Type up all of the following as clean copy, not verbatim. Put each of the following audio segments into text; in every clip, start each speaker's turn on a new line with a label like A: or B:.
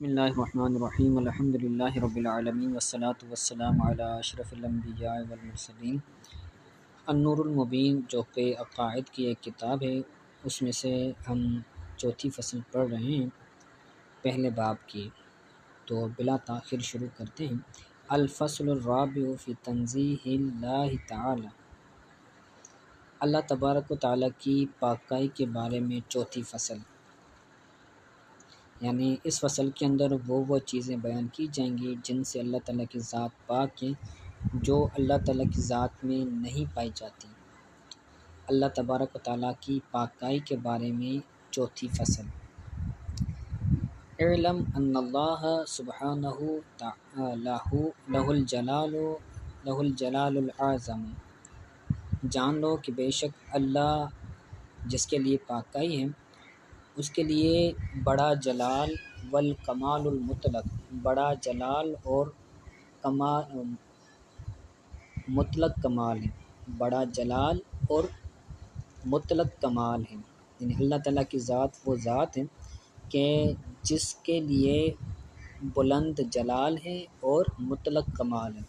A: بسم اللہ الرحمن الرحیم الحمد للہ رب العالمین والصلاة والسلام علی اشرف الانبیاء والمرسلین۔ النور المبین جو کہ عقائد کی ایک کتاب ہے، اس میں سے ہم چوتھی فصل پڑھ رہے ہیں پہلے باب کی، تو بلا تاخیر شروع کرتے ہیں۔ الفصل الرابع فی تنزیہ اللہ تعالی، اللہ تبارک و تعالیٰ کی پاکائی کے بارے میں چوتھی فصل، یعنی اس فصل کے اندر وہ چیزیں بیان کی جائیں گی جن سے اللہ تعالیٰ کی ذات پاک ہے، جو اللہ تعالیٰ کی ذات میں نہیں پائی جاتی۔ اللہ تبارک و تعالیٰ کی پاکائی کے بارے میں چوتھی فصل۔ اعلم ان اللہ سبحانہ لہ الجلال العظم، جان لو کہ بے شک اللہ جس کے لیے پاکائی ہے، اس کے لیے بڑا جلال والکمال المطلق، بڑا جلال اور مطلق کمال ہے، بڑا جلال اور مطلق کمال ہے۔ یعنی اللہ تعالیٰ کی ذات وہ ذات ہے کہ جس کے لیے بلند جلال ہے اور مطلق کمال ہے۔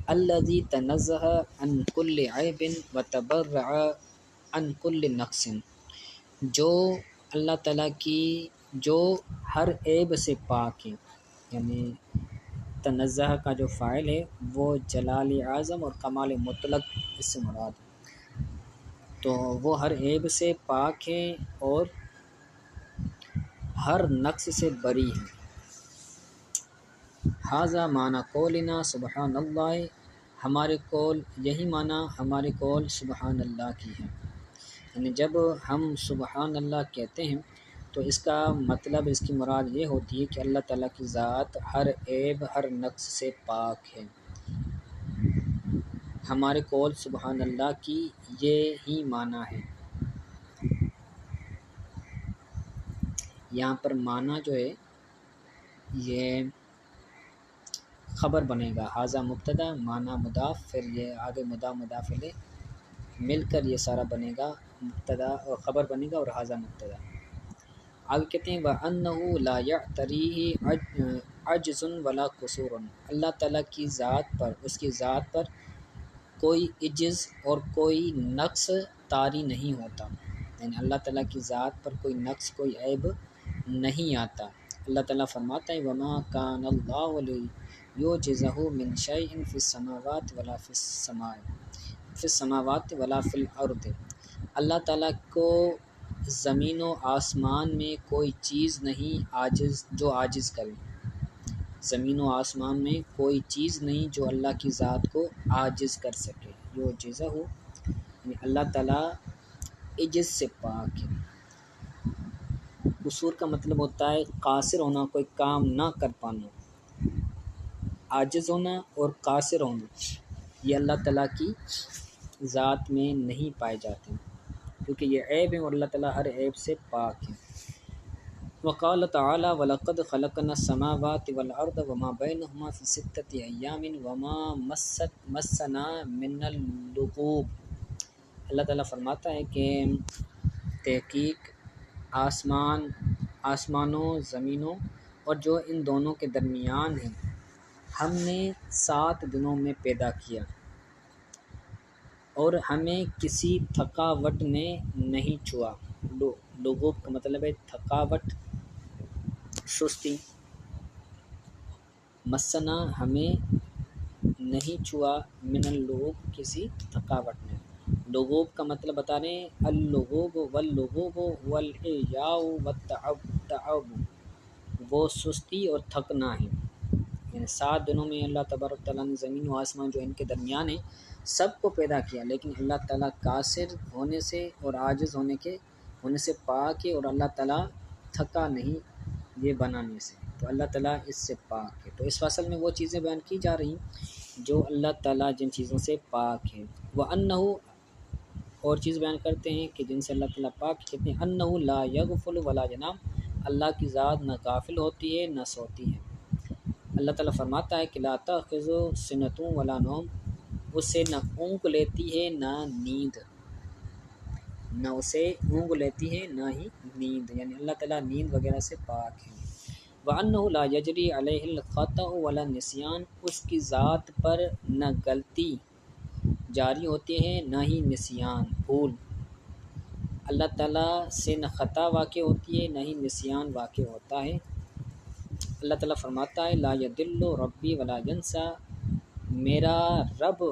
A: الذی تنزہ عن کل عیب وتبرع عن کل نقص، جو اللہ تعالیٰ کی جو ہر عیب سے پاک ہے، یعنی تنزہ کا جو فاعل ہے وہ جلال اعظم اور کمال مطلق اس سے مراد ہے، تو وہ ہر عیب سے پاک ہے اور ہر نقص سے بری ہے۔ ھذا معنی قولنا سبحان اللہ، ہمارے قول یہی معنی ہمارے قول سبحان اللہ کی ہے، یعنی جب ہم سبحان اللہ کہتے ہیں تو اس کا مطلب، اس کی مراد یہ ہوتی ہے کہ اللہ تعالیٰ کی ذات ہر عیب ہر نقص سے پاک ہے۔ ہمارے قول سبحان اللہ کی یہ ہی معنی ہے۔ یہاں پر معنی جو ہے یہ خبر بنے گا، ھذا مبتدا معنی مضاف، پھر یہ آگے مضاف الیہ مل کر یہ سارا بنے گا، مبتدا اور خبر بنے گا اور ھذا مبتدا۔ آگے کہتے ہیں وَأَنَّهُ لَا يَعْتَرِيهِ عَجْزٌ وَلَا قُصُورٌ، اللہ تعالیٰ کی ذات پر، اس کی ذات پر کوئی عجز اور کوئی نقص طاری نہیں ہوتا، یعنی اللہ تعالیٰ کی ذات پر کوئی نقص کوئی عیب نہیں آتا۔ اللہ تعالیٰ فرماتا ہے وَمَا كَانَ اللَّهُ لِيُعْجِزَهُ مِنْ شَيْءٍ فِي السَّمَاوَاتِ وَلَا فِي السَّمَاوَاتِ وَلَا فِي الْأَرْضِ، اللہ تعالیٰ کو زمین و آسمان میں کوئی چیز نہیں جو عاجز کرے، زمین و آسمان میں کوئی چیز نہیں جو اللہ کی ذات کو عاجز کر سکے۔ یعجزہ یعنی اللہ تعالیٰ عجز سے پاک ہے۔ قصور کا مطلب ہوتا ہے قاصر ہونا، کوئی کام نہ کر پانا، عاجز ہونا اور قاصر ہونا یہ اللہ تعالیٰ کی ذات میں نہیں پائے جاتے، کیونکہ یہ عیب ہے اور اللہ تعالیٰ ہر عیب سے پاک ہے۔ وقال تعالی وَلَقَدْ خَلَقْنَا السَّمَاوَاتِ وَالْأَرْضَ وَمَا بَيْنَهُمَا فِي سِتَّةِ أَيَّامٍ وَمَا مَسَّنَا مِنَ اللُّغُوبِ، اللہ تعالیٰ فرماتا ہے کہ تحقیق آسمانوں زمینوں اور جو ان دونوں کے درمیان ہیں ہم نے 7 دنوں میں پیدا کیا، اور ہمیں کسی تھکاوٹ نے نہیں چھوا۔ لغوب کا مطلب ہے تھکاوٹ، سستی۔ مسنا ہمیں نہیں چھوا، من اللغوب کسی تھکاوٹ نے۔ لغوب کا مطلب بتا رہے ہیں اللغوب واللغوب والاعیاء والتعب، وہ سستی اور تھکنا ہے، یعنی 7 دنوں میں اللہ تبارک تعالیٰ نے زمین و آسمان جو ان کے درمیان ہیں سب کو پیدا کیا، لیکن اللہ تعالیٰ قاصر ہونے سے اور عاجز ہونے سے پاک ہے، اور اللہ تعالیٰ تھکا نہیں یہ بنانے سے، تو اللہ تعالیٰ اس سے پاک ہے۔ تو اس فصل میں وہ چیزیں بیان کی جا رہی جو اللہ تعالیٰ جن چیزوں سے پاک ہے۔ وَأَنَّهُ اور چیز بیان کرتے ہیں کہ جن سے اللہ تعالیٰ پاک، کہتے ہیں أَنَّهُ لَا يَغْفُلُ وَلَا يَنَامُ، اللہ کی ذات نہ غافل ہوتی ہے نہ سوتی ہے۔ اللہ تعالیٰ فرماتا ہے کہ لا تأخذه سنة ولا نوم، اسے نہ اونگ لیتی ہے نہ نیند، نہ اسے اونگ لیتی ہے نہ ہی نیند، یعنی اللہ تعالیٰ نیند وغیرہ سے پاک ہے۔ وَأَنَّهُ لَا يَجْرِي عَلَيْهِ الْخَطَأُ وَلَا النِّسْيَانُ، اس کی ذات پر نہ غلطی جاری ہوتے ہیں نہ ہی نسیان بھول، اللہ تعالیٰ سے نہ خطا واقع ہوتی ہے نہ ہی نسیان واقع ہوتا ہے۔ اللہ تعالیٰ فرماتا ہے لا یضل ربی ولا ینسا، میرا رب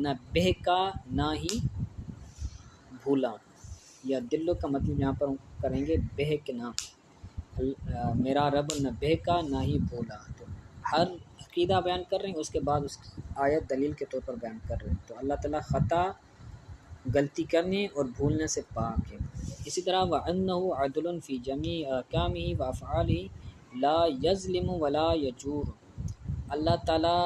A: نہ بہکا نہ ہی بھولا، یا دل کا مطلب یہاں پر کریں گے بہکنا، میرا رب نہ بہکا نہ ہی بھولا۔ تو ہر عقیدہ بیان کر رہے ہیں، اس کے بعد اس آیت دلیل کے طور پر بیان کر رہے ہیں۔ تو اللہ تعالیٰ خطا، غلطی کرنے اور بھولنے سے پاک ہے۔ اسی طرح وَأَنَّهُ عَدْلٌ فِي جَمِيعِ أَحْكَامِهِ وَأَفْعَالِهِ لَا يَظْلِمُ وَلَا يَجُورُ، اللہ تعالیٰ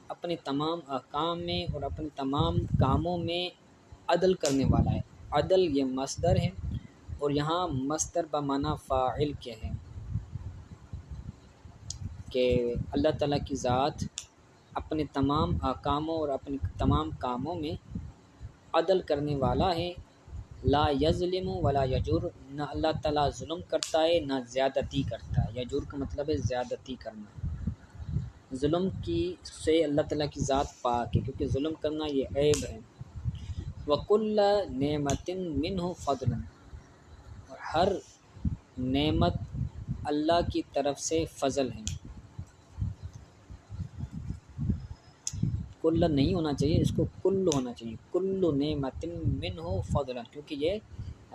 A: اپنے تمام احکام میں اور اپنے تمام کاموں میں عدل کرنے والا ہے۔ عدل یہ مصدر ہے، اور یہاں مصدر بمعنی فاعل کے ہے، کہ اللہ تعالیٰ کی ذات اپنے تمام احکاموں اور اپنے تمام کاموں میں عدل کرنے والا ہے۔ لا یظلم ولا یجور، نہ اللہ تعالیٰ ظلم کرتا ہے نہ زیادتی کرتا ہے۔ یجور کا مطلب ہے زیادتی کرنا، ظلم سے اللہ تعالیٰ کی ذات پاک ہے، کیونکہ ظلم کرنا یہ عیب ہے۔ وَكُلَّ نِعْمَةٍ مِّنْهُ فَضْلٌ، اور ہر نعمت اللہ کی طرف سے فضل ہے۔ کل نہیں ہونا چاہیے، اس کو کل ہونا چاہیے، کل نعمت منہ فضل، کیونکہ یہ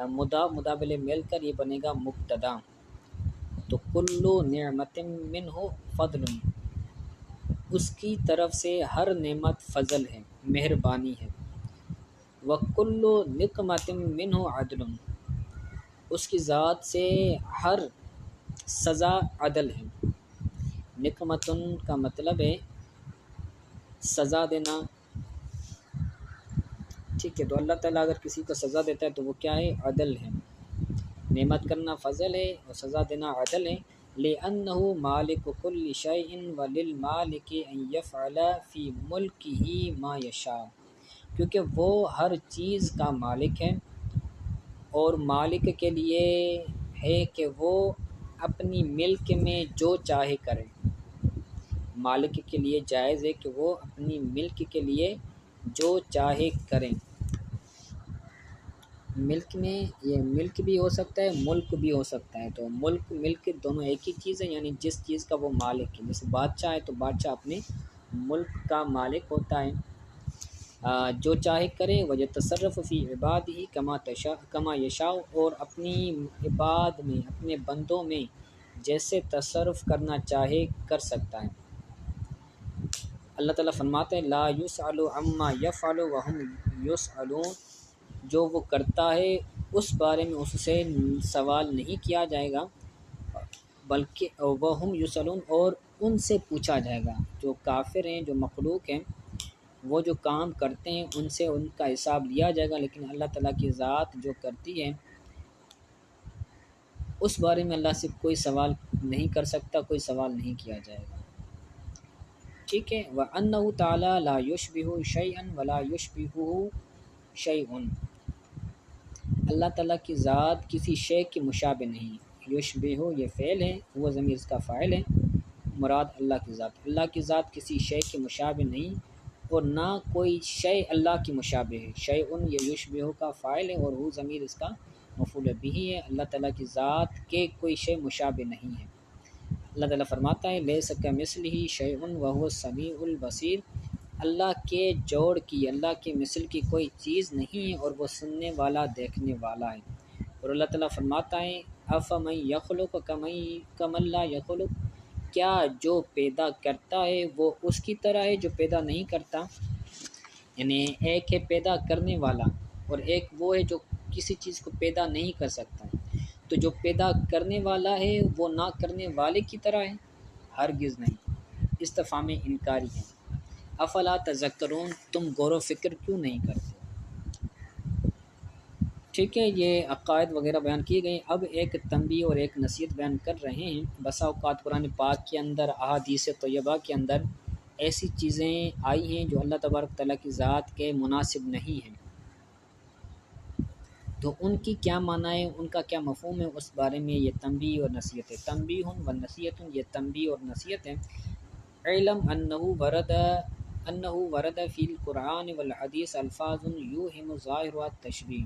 A: مدابل مل کر یہ بنے گا مبتدا۔ تو کل نعمت منہ فضل، اس کی طرف سے ہر نعمت فضل ہے، مہربانی ہے۔ وکل نقمت منہ عدل، اس کی ذات سے ہر سزا عدل ہے۔ نقمتن کا مطلب ہے سزا دینا، ٹھیک ہے۔ تو اللہ تعالیٰ اگر کسی کو سزا دیتا ہے تو وہ کیا ہے؟ عدل ہے۔ نعمت کرنا فضل ہے اور سزا دینا عدل ہے۔ لِأَنَّهُ مَالِكُ كُلِّ شَيْءٍ وَلِلْمَالِكِ أَن يَفْعَلَ فِي مُلْكِهِ مَا يَشَاءُ، کیونکہ وہ ہر چیز کا مالک ہے، اور مالک کے لیے ہے کہ وہ اپنی ملک میں جو چاہے کرے۔ مالک کے لیے جائز ہے کہ وہ اپنی ملک کے لیے جو چاہے کریں۔ ملک میں یہ ملک بھی ہو سکتا ہے، ملک بھی ہو سکتا ہے۔ تو ملک ملک دونوں ایک ہی چیز ہے، یعنی جس چیز کا وہ مالک ہے۔ جیسے بادشاہ ہے تو بادشاہ اپنے ملک کا مالک ہوتا ہے، جو چاہے کرے۔ وَيَتَصَرَّفُ فِي عِبَادِهِ كَمَا يَشَاءُ، اور اپنی عباد میں، اپنے بندوں میں جیسے تصرف کرنا چاہے کر سکتا ہے۔ اللہ تعالیٰ فرماتے ہیں لا يُسْأَلُ عَمَّا يَفْعَلُ وَهُمْ يُسْأَلُونَ، جو وہ کرتا ہے اس بارے میں اس سے سوال نہیں کیا جائے گا، بلکہ وَهُمْ يُسْأَلُونَ، اور ان سے پوچھا جائے گا۔ جو کافر ہیں، جو مخلوق ہیں، وہ جو کام کرتے ہیں ان سے ان کا حساب لیا جائے گا، لیکن اللہ تعالیٰ کی ذات جو کرتی ہے اس بارے میں اللہ سے کوئی سوال نہیں کر سکتا، کوئی سوال نہیں کیا جائے گا، ٹھیک ہے۔ وَأَنَّهُ تَعَالَى لَا يُشْبِهُ شَيْئًا وَلَا يُشْبِهُهُ شَيْءٌ، اللہ تعالیٰ کی ذات کسی شے کی مشابہ نہیں۔ یشبہ یہ فعل ہے، وہ ضمیر اس کا فاعل ہے، مراد اللہ کی ذات۔ اللہ کی ذات کسی شے کی مشابہ نہیں، اور نہ کوئی شے اللہ کی مشابہ ہے۔ شیء یہ یشبہ کا فاعل ہے، اور وہ ضمیر اس کا مفعول بہ ہے۔ اللہ تعالیٰ کی ذات کے کوئی شے مشابہ نہیں ہے۔ اللہ تعالیٰ فرماتا ہے لیس کمثلہ شیء وہو السمیع البصیر، اللہ کے جوڑ کی، اللہ کے مثل کی کوئی چیز نہیں ہے، اور وہ سننے والا دیکھنے والا ہے۔ اور اللہ تعالیٰ فرماتا ہے افمن یخلق کمن لا یخلق، کیا جو پیدا کرتا ہے وہ اس کی طرح ہے جو پیدا نہیں کرتا، یعنی ایک ہے پیدا کرنے والا اور ایک وہ ہے جو کسی چیز کو پیدا نہیں کر سکتا۔ تو جو پیدا کرنے والا ہے وہ نہ کرنے والے کی طرح ہے؟ ہرگز نہیں، استفہام انکاری ہے۔ افلا تذکرون، تم غور و فکر کیوں نہیں کرتے؟ ٹھیک ہے، یہ عقائد وغیرہ بیان کیے گئے۔ اب ایک تنبیہ اور ایک نصیحت بیان کر رہے ہیں۔ بسا اوقات قرآن پاک کے اندر، احادیث طیبہ کے اندر ایسی چیزیں آئی ہیں جو اللہ تبارک تعالیٰ کی ذات کے مناسب نہیں ہیں۔ تو ان کی کیا معنی ہے، ان کا کیا مفہوم ہے، اس بارے میں یہ تنبیہ اور نصیحت ہے۔ تنبیہ و نصیحت، یہ تنبیہ اور نصیحت ہے۔ علم انہ ورد فی القرآن والحدیث الفاظ یوہم ظاہر التشبیہ،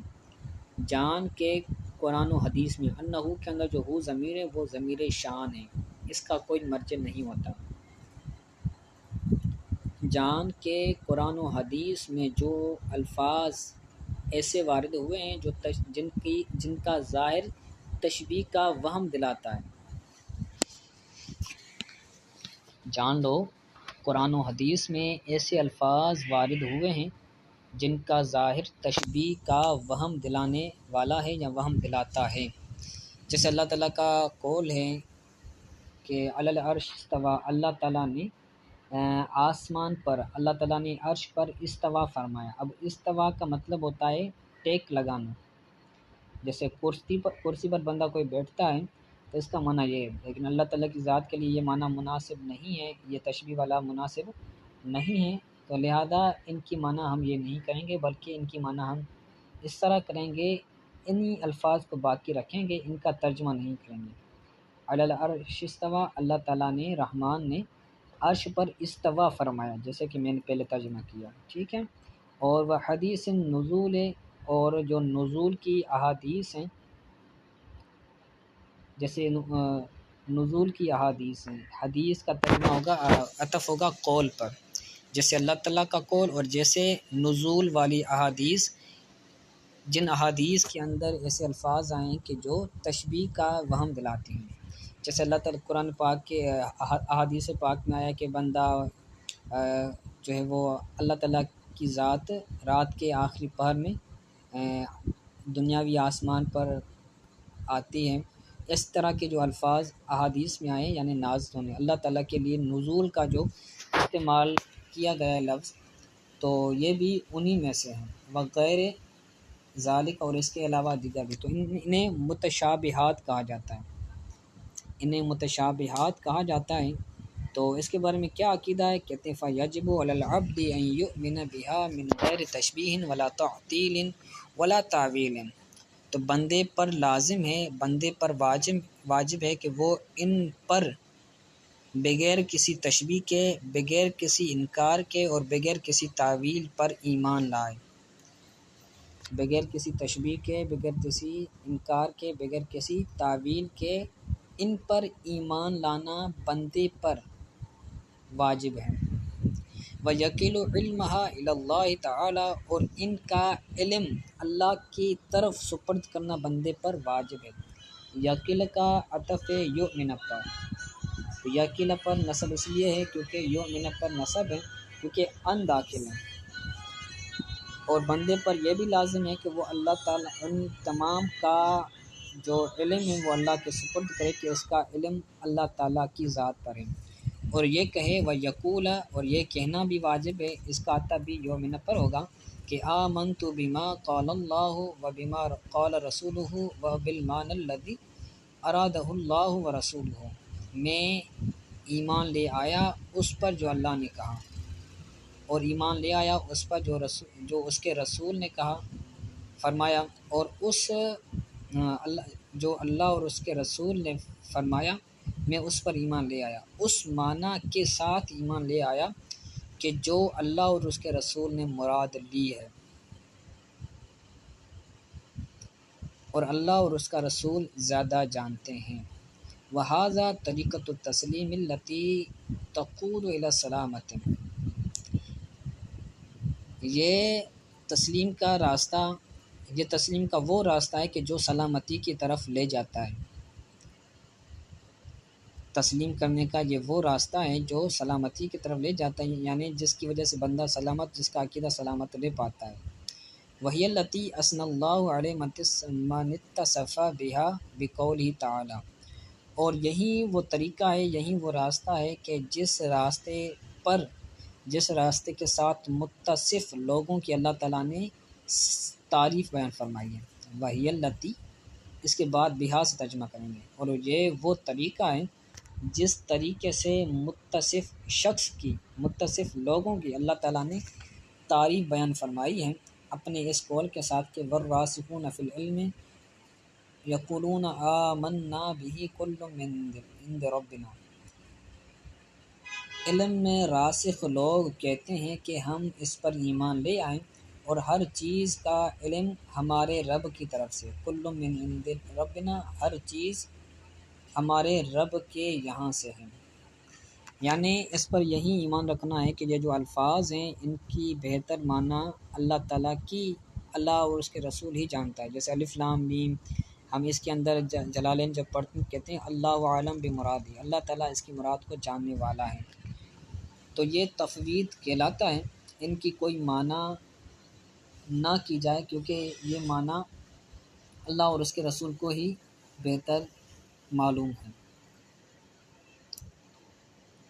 A: جان کے قرآن و حدیث میں انہ کے اندر جو ہو ضمیر ہے وہ ضمیر شان ہے، اس کا کوئی مرجع نہیں ہوتا۔ جان کے قرآن و حدیث میں جو الفاظ ایسے وارد ہوئے ہیں جو جن کا ظاہر تشبیہ کا وہم دلاتا ہے۔ جان لو قرآن و حدیث میں ایسے الفاظ وارد ہوئے ہیں جن کا ظاہر تشبیہ کا وہم دلانے والا ہے یا وہم دلاتا ہے۔ جیسے اللہ تعالیٰ کا قول ہے کہ علی العرش استویٰ، اللہ تعالیٰ نے آسمان پر، اللہ تعالیٰ نے عرش پر استوا فرمایا۔ اب استوا کا مطلب ہوتا ہے ٹیک لگانا، جیسے کرسی پر بندہ کوئی بیٹھتا ہے تو اس کا معنی یہ ہے، لیکن اللہ تعالیٰ کی ذات کے لیے یہ معنی مناسب نہیں ہے، یہ تشبیہ والا مناسب نہیں ہے، تو لہذا ان کی معنی ہم یہ نہیں کریں گے، بلکہ ان کی معنی ہم اس طرح کریں گے، انہی الفاظ کو باقی رکھیں گے، ان کا ترجمہ نہیں کریں گے۔ علی العرش استویٰ، اللہ تعالیٰ نے، رحمان نے عرش پر استوا فرمایا، جیسے کہ میں نے پہلے ترجمہ کیا، ٹھیک ہے۔ اور وہ حدیث نزول ہے، اور جو نزول کی احادیث ہیں، جیسے نزول کی احادیث ہیں، حدیث کا ترجمہ ہوگا، عطف ہوگا قول پر، جیسے اللہ تعالیٰ کا قول، اور جیسے نزول والی احادیث، جن احادیث کے اندر ایسے الفاظ آئیں کہ جو تشبیہ کا وہم دلاتے ہیں۔ جیسے اللہ تعالیٰ قرآن پاک کے احادیث پاک میں آیا کہ بندہ جو ہے وہ اللہ تعالیٰ کی ذات رات کے آخری پہر میں دنیاوی آسمان پر آتی ہے۔ اس طرح کے جو الفاظ احادیث میں آئے یعنی نازل ہونے، اللہ تعالیٰ کے لیے نزول کا جو استعمال کیا گیا ہے لفظ، تو یہ بھی انہی میں سے ہیں، وغیر ذالک، اور اس کے علاوہ دیگر بھی، تو انہیں متشابہات کہا جاتا ہے، انہیں متشابہات کہا جاتا ہے۔ تو اس کے بارے میں کیا عقیدہ ہے؟ کہتے ہیں فَيَجِبُ عَلَى الْعَبْدِ أَن يُؤْمِنَ بِهَا مِنْ غَيْرِ تَشْبِيهٍ وَلَا تَعْطِيلٍ وَلَا تَعْوِيلٍ، تو بندے پر لازم ہے، بندے پر واجب ہے کہ وہ ان پر بغیر کسی تشبیہ کے، بغیر کسی انکار کے، اور بغیر کسی تعویل پر ایمان لائے، بغیر کسی تشبیہ کے، بغیر کسی انکار کے، بغیر کسی تعویل کے، ان پر ایمان لانا بندے پر واجب ہے۔ وَيَكِلُ عِلْمَهَا إِلَى اللَّهِ تَعَالَى، اور ان کا علم اللہ کی طرف سپرد کرنا بندے پر واجب ہے۔ یقل کا عطف یؤمن پر، یقل پر نصب اس لیے ہے کیونکہ یؤمن پر نصب ہے کیونکہ ان داخل ہے، اور بندے پر یہ بھی لازم ہے کہ وہ اللہ تعالیٰ ان تمام کا جو علم ہے وہ اللہ کے سپرد کرے، کہ اس کا علم اللہ تعالیٰ کی ذات پر ہے، اور یہ کہے وَيَقُولَ، اور یہ کہنا بھی واجب ہے، اس کا عطف بھی یومن پر ہوگا کہ آمنت بما قال اللہ وبما قال رسولہ وبالمعنی الذی ارادہ اللہ ورسولہ، میں ایمان لے آیا اس پر جو اللہ نے کہا، اور ایمان لے آیا اس پر جو اس کے رسول نے کہا فرمایا، اور اس جو اللہ اور اس کے رسول نے فرمایا میں اس پر ایمان لے آیا، اس معنی کے ساتھ ایمان لے آیا کہ جو اللہ اور اس کے رسول نے مراد لی ہے، اور اللہ اور اس کا رسول زیادہ جانتے ہیں۔ وَهَذَا طَرِيقَةُ التَّسْلِيمِ الَّتِي تَقُودُ إِلَى السَّلَامَةِ، یہ تسلیم کا راستہ، یہ تسلیم کا وہ راستہ ہے کہ جو سلامتی کی طرف لے جاتا ہے، تسلیم کرنے کا یہ وہ راستہ ہے جو سلامتی کی طرف لے جاتا ہے، یعنی جس کی وجہ سے بندہ سلامت، جس کا عقیدہ سلامت لے پاتا ہے۔ وَهِيَ الَّتِي أَثْنَى اللَّهُ عَلَيْهِ مَنِ اتصف بِهَا بِقَوْلِهِ تَعَالَى، اور یہی وہ طریقہ ہے، یہی وہ راستہ ہے کہ جس راستے کے ساتھ متصف لوگوں کی اللہ تعالیٰ نے تعریف بیان فرمائی ہے۔ وَهِيَ الَّتِي، اس کے بعد بہا سے ترجمہ کریں گے، اور یہ وہ طریقہ ہے جس طریقے سے متصف لوگوں کی اللہ تعالیٰ نے تعریف بیان فرمائی ہے۔ اپنے اس قول کے ساتھ کہ والراسخون فی العلم یقولون آمنا بہ کل من عند ربنا، علم میں راسخ لوگ کہتے ہیں کہ ہم اس پر ایمان لے آئیں اور ہر چیز کا علم ہمارے رب کی طرف سے، کل من عند ربنا، ہر چیز ہمارے رب کے یہاں سے ہے۔ یعنی اس پر یہی ایمان رکھنا ہے کہ یہ جو الفاظ ہیں ان کی بہتر معنی اللہ تعالیٰ اور اس کے رسول ہی جانتا ہے۔ جیسے الف لام میم، ہم اس کے اندر جلالین جب پڑھتے ہیں کہتے ہیں اللہ عالم بمرادی، اللہ تعالیٰ اس کی مراد کو جاننے والا ہے۔ تو یہ تفویض کہلاتا ہے، ان کی کوئی معنی نہ کی جائے کیونکہ یہ معنی اللہ اور اس کے رسول کو ہی بہتر معلوم ہے۔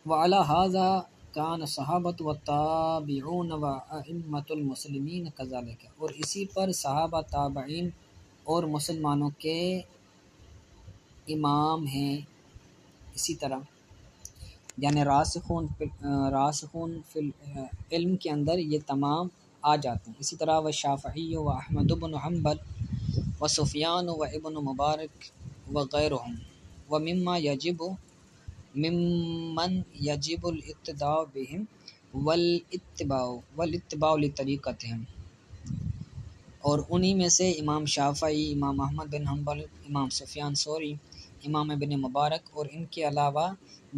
A: وعلی ھذا کان صحابۃ والتابعون وائمۃ المسلمین کذالک، اور اسی پر صحابہ، تابعین اور مسلمانوں کے امام ہیں اسی طرح، یعنی راسخون فی العلم کے اندر یہ تمام آ جاتے ہیں۔ اسی طرح والشافعی و احمد بن حنبل و سفیان و ابن مبارک وغیرہم ممن یجب الاقتداء بہم والاتباع لطریقتہم، اور انہی میں سے امام شافعی، امام احمد بن حنبل، امام سفیان ثوری، امام ابن مبارک اور ان کے علاوہ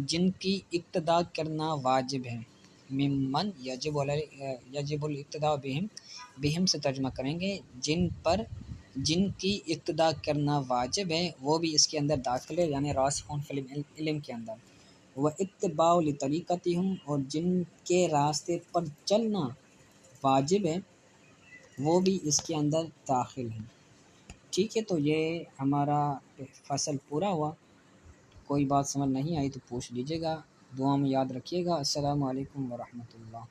A: جن کی اقتداء کرنا واجب ہے، ممن یجب الاقتداء بہم سے ترجمہ کریں گے جن کی اقتداء کرنا واجب ہے، وہ بھی اس کے اندر داخل ہے، یعنی راسخون فی العلم کے اندر، واتباع لطریقتہم، اور جن کے راستے پر چلنا واجب ہے وہ بھی اس کے اندر داخل ہیں۔ ٹھیک ہے، تو یہ ہمارا فصل پورا ہوا۔ کوئی بات سمجھ نہیں آئی تو پوچھ لیجیے گا، دعا میں یاد رکھیے گا۔ السلام علیکم ورحمۃ اللہ۔